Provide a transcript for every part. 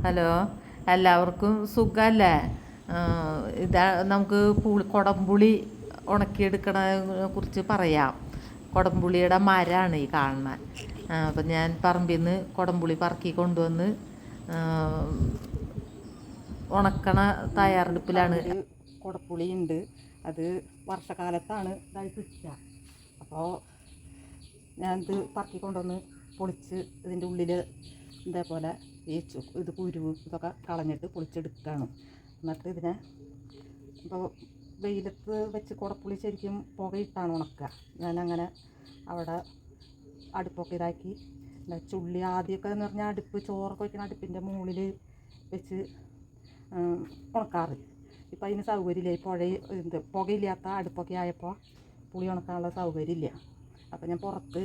Hello, എല്ലാവർക്കും സുഖമല്ലേ? ഇതാ നമുക്ക് കുടംപുളി ഉണക്കിയെടുക്കണതിനെ കുറിച്ച് പറയാം. കുടംപുളിയുടെ മരമാണ് ഈ കാണുന്നത്. അപ്പം ഞാൻ പറമ്പിൽ നിന്ന് കുടംപുളി പറക്കി കൊണ്ടുവന്ന് ഉണക്കണ തയ്യാറെടുപ്പിലാണ്. കുടപ്പുളി ഉണ്ട്, അത് വർഷകാലത്താണ് ഇതായി കിട്ടുക. അപ്പോൾ ഞാനിത് പറക്കി കൊണ്ടുവന്ന് പൊളിച്ച് ഇതിൻ്റെ ഉള്ളിൽ ഇതേപോലെ ഇത് കുരുവ് ഇതൊക്കെ കളഞ്ഞിട്ട് പൊളിച്ചെടുക്കുകയാണ്. എന്നിട്ട് ഇതിനെ ഇപ്പോൾ വെയിലത്ത് വെച്ച് കുടപ്പുളി ശരിക്കും പുകയിട്ടാണ് ഉണക്കുക. ഞാനങ്ങനെ അവിടെ അടുപ്പൊക്കെ ഇതാക്കി ചുള്ളി ആദ്യമൊക്കെ എന്ന് പറഞ്ഞാൽ അടുപ്പ് ചോറൊക്കെ വയ്ക്കുന്ന അടുപ്പിൻ്റെ മുകളിൽ വെച്ച് ഉണക്കാറ്. ഇപ്പം അതിന് സൗകര്യമില്ല. ഈ പുകയില്ലാത്ത അടുപ്പൊക്കെ ആയപ്പോൾ പുളി ഉണക്കാനുള്ള സൗകര്യമില്ല. അപ്പോൾ ഞാൻ പുറത്ത്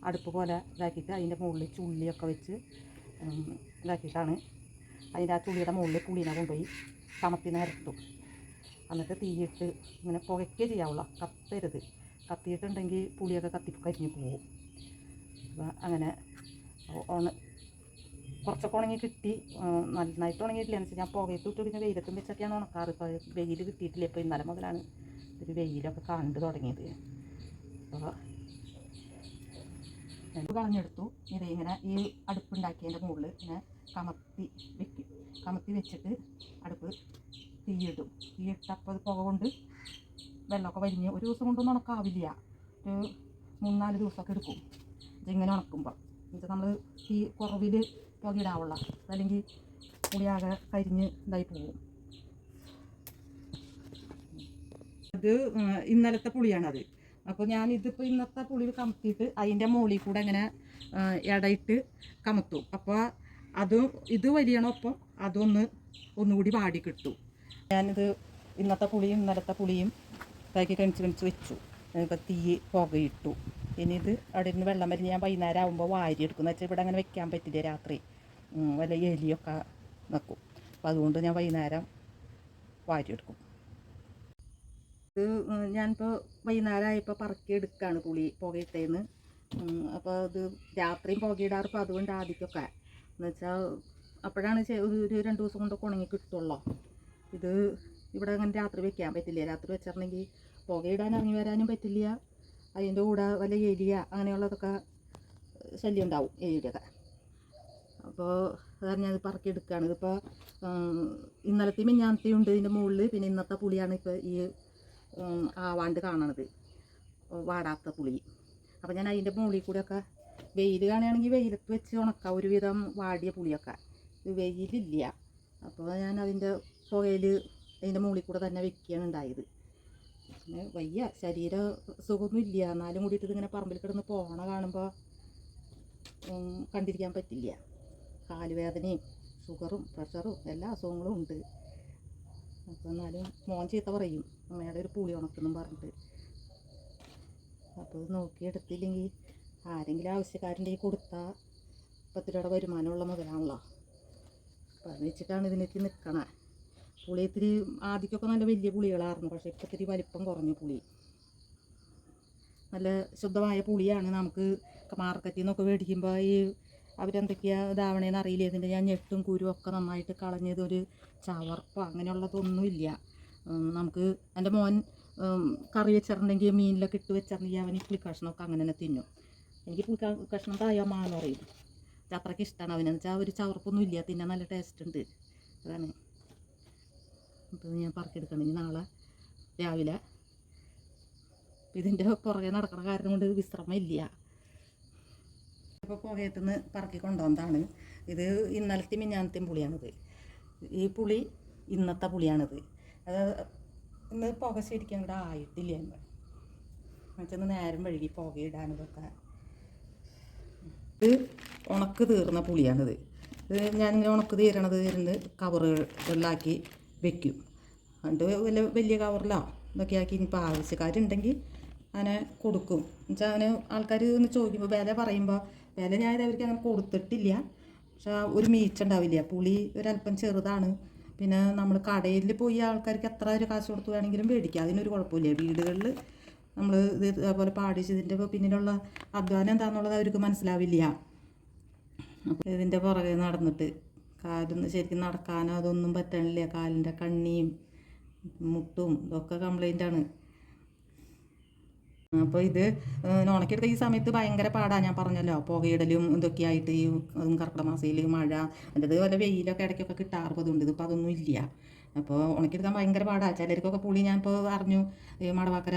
അടുപ്പ് പോലെ ഇതാക്കിയിട്ട് അതിൻ്റെ മുകളിൽ ചുള്ളിയൊക്കെ വെച്ച് ഇതാക്കിയിട്ടാണ് അതിൻ്റെ ആ ചുള്ളിയുടെ മുകളിൽ പുളീനെ കൊണ്ടുപോയി കമത്തി നിരത്തും. എന്നിട്ട് തീയിട്ട് ഇങ്ങനെ പുകയ്ക്കേ ചെയ്യാവുള്ളൂ, കത്തരുത്. കത്തിയിട്ടുണ്ടെങ്കിൽ പുളിയൊക്കെ കരിഞ്ഞു പോകും. അപ്പോൾ അങ്ങനെ കുറച്ചൊക്കെ ഉണങ്ങി കിട്ടി. നന്നായിട്ട് ഉണങ്ങിയിട്ടില്ല എന്ന് വെച്ചാൽ ഞാൻ പുകയത്തിട്ട് പിന്നെ വെയിലത്തും വെച്ചൊക്കെയാണ് ഉണക്കാറ്. ഇപ്പോൾ വെയിൽ കിട്ടിയിട്ടില്ല. ഇപ്പോൾ ഇന്നലെ മുതലാണ് ഒരു വെയിലൊക്കെ കണ്ടു തുടങ്ങിയത്. അപ്പോൾ കളഞ്ഞെടുത്തു. ഇത് ഇങ്ങനെ ഈ അടുപ്പുണ്ടാക്കിയതിൻ്റെ മുകളിൽ ഇങ്ങനെ കമത്തി വെക്കും. കമത്തി വെച്ചിട്ട് അടുപ്പ് തീയിടും. തീയിട്ടപ്പോൾ അത് പുക കൊണ്ട് വെള്ളമൊക്കെ വലിഞ്ഞ് ഒരു ദിവസം കൊണ്ടൊന്നും ഉണക്കാവില്ല. ഒരു 3-4 ദിവസമൊക്കെ എടുക്കും ഇതിങ്ങനെ ഉണക്കുമ്പോൾ. എന്നുവെച്ചാൽ നമ്മൾ തീ കുറവിൽ പുകയിടാവുള്ള, അല്ലെങ്കിൽ പുളിയാകെ കരിഞ്ഞ് ഇതായി പോകും. ഇത് ഇന്നലത്തെ പുളിയാണത്. അപ്പോൾ ഞാനിതിപ്പോൾ ഇന്നത്തെ പുളി കമത്തിയിട്ട് അതിൻ്റെ മുകളിൽ കൂടെ ഇങ്ങനെ ഇടയിട്ട് കമത്തും. അപ്പോൾ ഇത് വലിയണൊപ്പം ഒന്നുകൂടി വാടി കിട്ടും. ഞാനിത് ഇന്നത്തെ പുളിയും ഇന്നലത്തെ പുളിയും ഇതാക്കി കണിച്ച് വെച്ചു. ഇപ്പോൾ തീ പുകയിട്ടു. ഇനി ഇത് അവിടെ നിന്ന് വെള്ളം വലിഞ്ഞ് ഞാൻ വൈകുന്നേരം ആകുമ്പോൾ വാരി എടുക്കും. എന്ന് വെച്ചാൽ ഇവിടെ അങ്ങനെ വെക്കാൻ പറ്റില്ല, രാത്രി വല്ല എലിയൊക്കെ വെക്കും. അപ്പോൾ അതുകൊണ്ട് ഞാൻ വൈകുന്നേരം വാരിയെടുക്കും. ഇത് ഞാനിപ്പോൾ വൈകുന്നേരമായപ്പോൾ പറക്കി എടുക്കുകയാണ് പുളി പുകയിട്ടേന്ന്. അപ്പോൾ അത് രാത്രിയും പുകയിടാറ്. അപ്പോൾ അതുകൊണ്ട് ആദ്യമൊക്കെ എന്ന് വെച്ചാൽ അപ്പോഴാണ് ഒരു 2 ദിവസം കൊണ്ടൊക്കെ ഉണങ്ങി കിട്ടുള്ളൂ. ഇത് ഇവിടെ അങ്ങനെ രാത്രി വെക്കാൻ പറ്റില്ല. രാത്രി വെച്ചിട്ടുണ്ടെങ്കിൽ പുകയിടാൻ ഇറങ്ങി വരാനും പറ്റില്ല. അതിൻ്റെ കൂടെ വല്ല എലിയ അങ്ങനെയുള്ളതൊക്കെ ശല്യം ഉണ്ടാവും, എലിയുടെയൊക്കെ. അപ്പോൾ അതാണ് ഞാനത് പറക്കി എടുക്കുകയാണ്. ഇതിപ്പോൾ ഇന്നലത്തെയും മിഞ്ഞാന്നത്തെയും ഉണ്ട് ഇതിൻ്റെ മുകളിൽ. പിന്നെ ഇന്നത്തെ പുളിയാണ് ഇപ്പോൾ ഈ ആവാണ്ട് കാണണത്, വാടാത്ത പുളി. അപ്പോൾ ഞാൻ അതിൻ്റെ മുകളിൽ കൂടെയൊക്കെ വെയിൽ കാണുകയാണെങ്കിൽ വെയിലത്ത് വെച്ച് ഉണക്കാം ഒരുവിധം വാടിയ പുളിയൊക്കെ. വെയിലില്ല, അപ്പോൾ ഞാൻ അതിൻ്റെ പുകയിൽ അതിൻ്റെ മുകളിൽ കൂടെ തന്നെ വെക്കുകയാണ് ഉണ്ടായത്. പിന്നെ വയ്യ, ശരീര സുഖമൊന്നും ഇല്ല. എന്നാലും കൂടിയിട്ട് ഇതിങ്ങനെ പറമ്പിൽ കിടന്ന് പോകണ കാണുമ്പോൾ കണ്ടിരിക്കാൻ പറ്റില്ല. കാലുവേദനയും ഷുഗറും പ്രഷറും എല്ലാ അസുഖങ്ങളും ഉണ്ട്. അപ്പോൾ എന്നാലും മോൻ ചീത്ത പറയും, അമ്മയുടെ ഒരു പുളി ഉണക്കെന്നും പറഞ്ഞിട്ട്. അപ്പോൾ നോക്കിയെടുത്തില്ലെങ്കിൽ ആരെങ്കിലും ആവശ്യക്കാരുണ്ടെങ്കിൽ കൊടുത്താൽ 10 രൂപയുടെ വരുമാനമുള്ള മുതലാണല്ലോ. അപ്പോൾ അത് വെച്ചിട്ടാണ് ഇതിലേക്ക് നിൽക്കണേ. പുളി ഇത്തിരി ആദ്യമൊക്കെ നല്ല വലിയ പുളികളായിരുന്നു, പക്ഷേ ഇപ്പോൾ ഇത്തിരി വലിപ്പം കുറഞ്ഞു പുളി. നല്ല ശുദ്ധമായ പുളിയാണ്. നമുക്ക് മാർക്കറ്റിൽ നിന്നൊക്കെ മേടിക്കുമ്പോൾ ഈ അവരെന്തൊക്കെയാണ് ഇതാവണേന്ന് അറിയില്ല. ഇതിൻ്റെ ഞാൻ ഞെട്ടും കുരും ഒക്കെ നന്നായിട്ട് കളഞ്ഞതൊരു ചവർപ്പോ അങ്ങനെയുള്ളതൊന്നുമില്ല. നമുക്ക് എൻ്റെ മോൻ കറി വെച്ചിട്ടുണ്ടെങ്കിൽ മീനിലൊക്കെ ഇട്ട് വെച്ചിട്ടുണ്ടെങ്കിൽ അവന് പുളി കഷ്ണമൊക്കെ അങ്ങനെ തന്നെ തിന്നും. എനിക്ക് പുളി കഷ്ണം തായമ്മാന്ന് പറയും. അത്രയ്ക്ക് ഇഷ്ടമാണ് അവനെന്ന് വെച്ചാൽ ഒരു ചവർപ്പൊന്നും ഇല്ല, തിന്നാൻ നല്ല ടേസ്റ്റ് ഉണ്ട്. അതാണ്. അപ്പോൾ ഞാൻ പറക്കിയെടുക്കണമെങ്കിൽ നാളെ രാവിലെ. ഇതിൻ്റെ പുറകെ നടക്കുന്ന കാരണം കൊണ്ട് വിശ്രമം ഇല്ല. ഇപ്പോൾ പുകയത്തുനിന്ന് പറക്കി കൊണ്ടുവന്നതാണ്. ഇത് ഇന്നലത്തെ മിഞ്ഞാന്നത്തെയും പുളിയാണിത്. ഈ പുളി ഇന്നത്തെ പുളിയാണിത്. അത് ഇന്ന് പുക ശരിക്കും ഇവിടെ ആയിട്ടില്ല. എന്നുവെച്ചാൽ നേരം വഴുകി പുകയിടാനതൊക്കെ. ഇത് ഉണക്ക് തീർന്ന പുളിയാണിത്. ഇത് ഞാനിങ്ങനെ ഉണക്ക് തീരണത് ഇരുന്ന് കവറുകളിലാക്കി വെക്കും. എന്നിട്ട് വലിയ കവറിലോ ഇതൊക്കെ ആക്കി ഇനിയിപ്പോൾ ആവശ്യക്കാരുണ്ടെങ്കിൽ അങ്ങനെ കൊടുക്കും. എന്നുവെച്ചാൽ അങ്ങനെ ആൾക്കാർ ഒന്ന് ചോദിക്കുമ്പോൾ വില പറയുമ്പോൾ വില ഞാൻ അവർക്ക് അങ്ങനെ കൊടുത്തിട്ടില്ല. പക്ഷേ ഒരു മീച്ച ഉണ്ടാവില്ല. പുളി ഒരല്പം ചെറുതാണ്. പിന്നെ നമ്മൾ കടയിൽ പോയി ആൾക്കാർക്ക് എത്ര ഒരു കാശ് കൊടുത്ത് വേണമെങ്കിലും മേടിക്കാം, അതിനൊരു കുഴപ്പമില്ല. വീടുകളിൽ നമ്മൾ ഇത് അതുപോലെ പാടിച്ചതിൻ്റെ പിന്നിലുള്ള അധ്വാനം എന്താണെന്നുള്ളത് അവർക്ക് മനസ്സിലാവില്ല. അപ്പോൾ ഇതിൻ്റെ പുറകെ നടന്നിട്ട് കാലൊന്നും ശരിക്കും നടക്കാനോ അതൊന്നും പറ്റണില്ല. കാലിൻ്റെ കണ്ണിയും മുട്ടും ഇതൊക്കെ കംപ്ലൈൻ്റാണ്. അപ്പോൾ ഇത് ഉണക്കിയെടുത്ത ഈ സമയത്ത് ഭയങ്കര പാടാണ്. ഞാൻ പറഞ്ഞല്ലോ, പുകയിടലും ഇതൊക്കെ ആയിട്ട് ഈ കർക്കിടക മാസത്തിൽ മഴ അതിൻ്റെ വല്ല വെയിലൊക്കെ ഇടയ്ക്കൊക്കെ കിട്ടാറുണ്ട്. ഇതിപ്പോൾ അതൊന്നും ഇല്ല. അപ്പോൾ ഉണക്കിയെടുക്കാൻ ഭയങ്കര പാടാണ്. ചിലർക്കൊക്കെ പുളി ഞാനിപ്പോൾ അറിഞ്ഞു, മടവാക്കര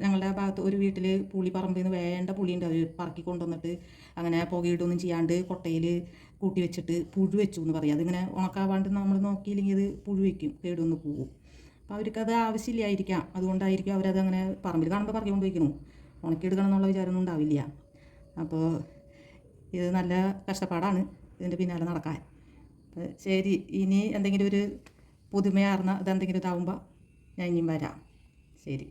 ഞങ്ങളുടെ ഭാഗത്ത് ഒരു വീട്ടിൽ പുളി പറമ്പിൽ നിന്ന് വേണ്ട പുളിയുണ്ട്. അവർ പറക്കി കൊണ്ടുവന്നിട്ട് അങ്ങനെ പുകയിടൊന്നും ചെയ്യാണ്ട് കൊട്ടയിൽ കൂട്ടി വെച്ചിട്ട് പുഴു വെച്ചു എന്ന് പറയും. അതിങ്ങനെ ഉണക്കാവാണ്ട് നമ്മൾ നോക്കിയില്ലെങ്കിൽ ഇത് പുഴു വയ്ക്കും, കേടൊന്ന് പോവും. അപ്പോൾ അവർക്കത് ആവശ്യമില്ലായിരിക്കാം. അതുകൊണ്ടായിരിക്കും അവരത് അങ്ങനെ പറമ്പിൽ കാണുമ്പോൾ പറക്കി കൊണ്ടുപോയിക്കണു. ഉണക്കിയെടുക്കണം എന്നുള്ള വിചാരമൊന്നും ഉണ്ടാവില്ല. അപ്പോൾ ഇത് നല്ല കഷ്ടപ്പാടാണ് ഇതിൻ്റെ പിന്നാലെ നടക്കാൻ. ശരി, ഇനി എന്തെങ്കിലും ഒരു പുതുമയാർന്ന ഇതെന്തെങ്കിലും ഇതാവുമ്പോൾ ഞാൻ ഇനിയും വരാം. ശരി.